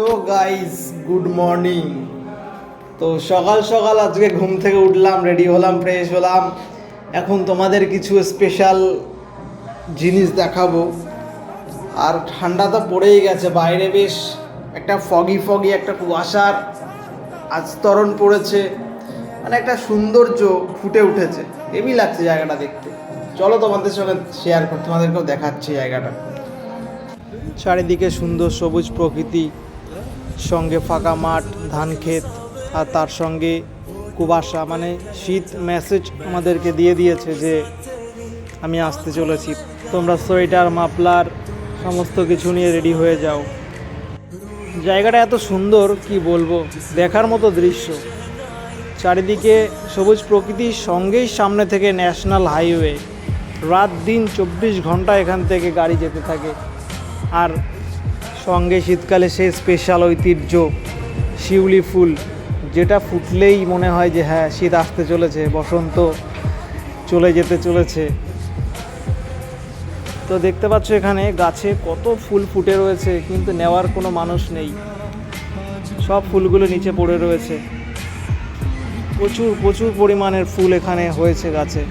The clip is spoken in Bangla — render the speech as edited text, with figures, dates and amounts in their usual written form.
তো গাইস, গুড মর্নিং। তো সকাল সকাল আজকে ঘুম থেকে উঠলাম, রেডি হলাম, ফ্রেশ হলাম। এখন তোমাদের কিছু স্পেশাল জিনিস দেখাবো। আর ঠান্ডা তো পড়েই গেছে, বাইরে বেশ একটা ফগি ফগি একটা কুয়াশার আস্তরণ পড়েছে, মানে একটা সৌন্দর্য ফুটে উঠেছে। হেভি লাগছে জায়গাটা দেখতে। চলো তোমাদের সঙ্গে শেয়ার করি, তোমাদেরকেও দেখাচ্ছি জায়গাটা। চারিদিকে সুন্দর সবুজ প্রকৃতি, সঙ্গে ফাঁকা মাঠ, ধান ক্ষেত, আর তার সঙ্গে কুয়াশা, মানে শীত মেসেজ আমাদেরকে দিয়ে দিয়েছে যে আমি আসতে চলেছি। তোমরা সোয়েটার, মাফলার সমস্ত কিছু নিয়ে রেডি হয়ে যাও। জায়গাটা এত সুন্দর কি বলবো, দেখার মতো দৃশ্য। চারিদিকে সবুজ প্রকৃতির সঙ্গেই সামনে থেকে ন্যাশনাল হাইওয়ে। রাত দিন 24 ঘন্টা এখান থেকে গাড়ি যেতে থাকে। আর সঙ্গে শীতকালে সেই স্পেশাল ঐতিহ্য শিউলি ফুল, যেটা ফুটলেই মনে হয় যে হ্যাঁ, শীত আসতে চলেছে, বসন্ত চলে যেতে চলেছে। তো দেখতে পাচ্ছ এখানে গাছে কত ফুল ফুটে রয়েছে, কিন্তু নেওয়ার কোনো মানুষ নেই। সব ফুলগুলো নিচে পড়ে রয়েছে। প্রচুর প্রচুর পরিমাণের ফুল এখানে হয়েছে গাছে।